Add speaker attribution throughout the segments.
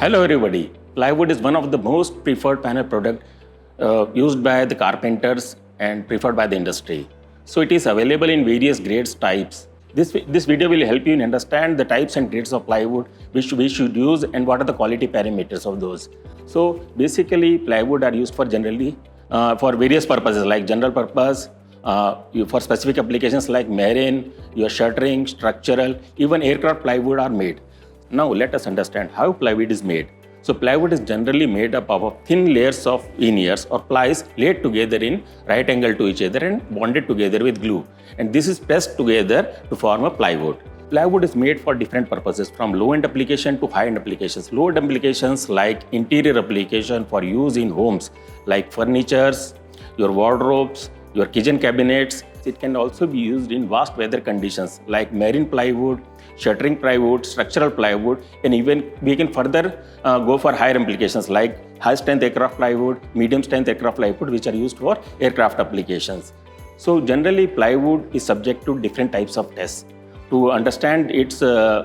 Speaker 1: Hello everybody. Plywood is one of the most preferred panel product used by the carpenters and preferred by the industry. So it is available in various grades types. This video will help you in understand the types and grades of plywood which we should use and what are the quality parameters of those. So basically plywood are used for generally for various purposes like general purpose, for specific applications like marine, your shuttering, structural, even aircraft plywood are made. Now let us understand how plywood is made. So plywood is generally made up of thin layers of veneers or plies laid together in right angle to each other and bonded together with glue. And this is pressed together to form a plywood. Plywood is made for different purposes from low-end application to high-end applications. Low-end applications like interior application for use in homes like furnitures, your wardrobes, your kitchen cabinets. It can also be used in vast weather conditions like marine plywood, shuttering plywood, structural plywood, and even we can further go for higher applications like high strength aircraft plywood, medium strength aircraft plywood, which are used for aircraft applications. So generally plywood is subject to different types of tests to understand its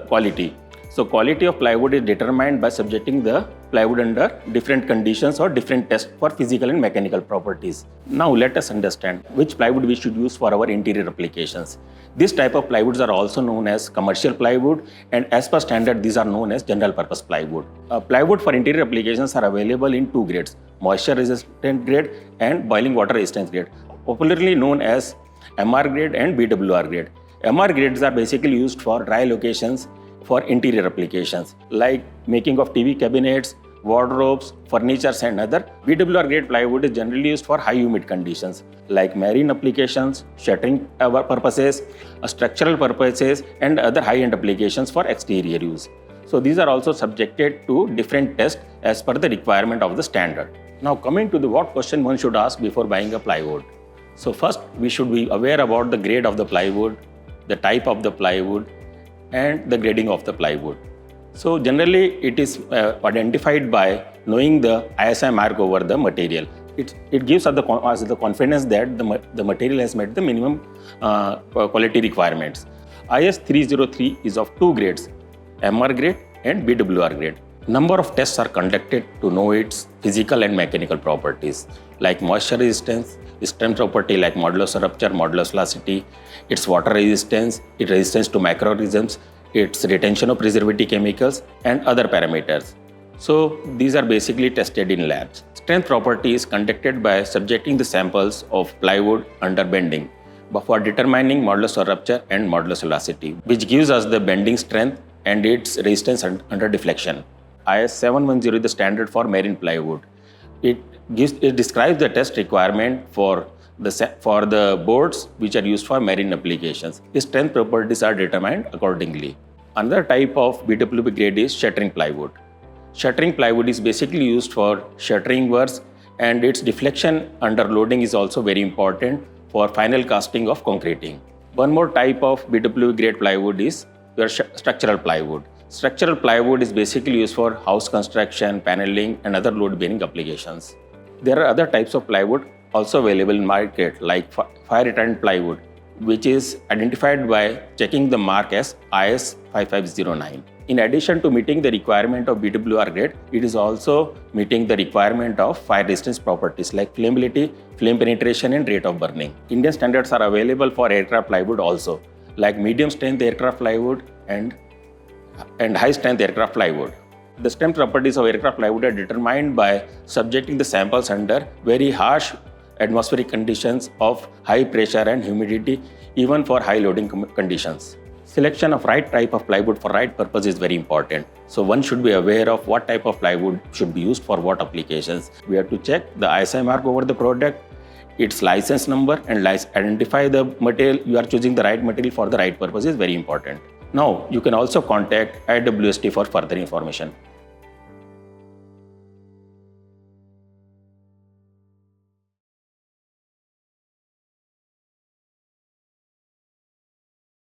Speaker 1: quality. So quality of plywood is determined by subjecting the plywood under different conditions or different tests for physical and mechanical properties. Now let us understand which plywood we should use for our interior applications. This type of plywoods are also known as commercial plywood, and as per standard these are known as general purpose plywood. Plywood for interior applications are available in two grades, moisture resistant grade and boiling water resistance grade, popularly known as MR grade and BWR grade. MR grades are basically used for dry locations for interior applications like making of TV cabinets, wardrobes, furnitures and other. BWR grade plywood is generally used for high humid conditions like marine applications, shuttering purposes, structural purposes and other high-end applications for exterior use. So these are also subjected to different tests as per the requirement of the standard. Now coming to the what question one should ask before buying a plywood. So first we should be aware about the grade of the plywood, the type of the plywood and the grading of the plywood. So generally it is identified by knowing the ISI mark over the material. It gives us the confidence that the material has met the minimum quality requirements. IS 303 is of two grades, MR grade and BWR grade. Number of tests are conducted to know its physical and mechanical properties like moisture resistance, strength property like modulus of rupture, modulus velocity, its water resistance, its resistance to microorganisms, its retention of preservative chemicals and other parameters. So these are basically tested in labs. Strength property is conducted by subjecting the samples of plywood under bending for determining modulus of rupture and modulus velocity, which gives us the bending strength and its resistance under deflection. IS 710 is the standard for marine plywood. It describes the test requirement for the boards which are used for marine applications. The strength properties are determined accordingly. Another type of BWP grade is shuttering plywood. Shuttering plywood is basically used for shuttering works and its deflection under loading is also very important for final casting of concreting. One more type of BWP grade plywood is your structural plywood. Structural plywood is basically used for house construction, paneling and other load-bearing applications. There are other types of plywood also available in market like fire retardant plywood, which is identified by checking the mark as IS 5509. In addition to meeting the requirement of BWR grade, it is also meeting the requirement of fire resistance properties like flammability, flame penetration and rate of burning. Indian standards are available for aircraft plywood also, like medium strength aircraft plywood and high strength aircraft plywood. The strength properties of aircraft plywood are determined by subjecting the samples under very harsh atmospheric conditions of high pressure and humidity, even for high loading conditions. Selection of right type of plywood for right purpose is very important. So one should be aware of what type of plywood should be used for what applications. We have to check the ISI mark over the product, its license number and identify the material. You are choosing the right material for the right purpose is very important. Now you can also contact IWST for further information.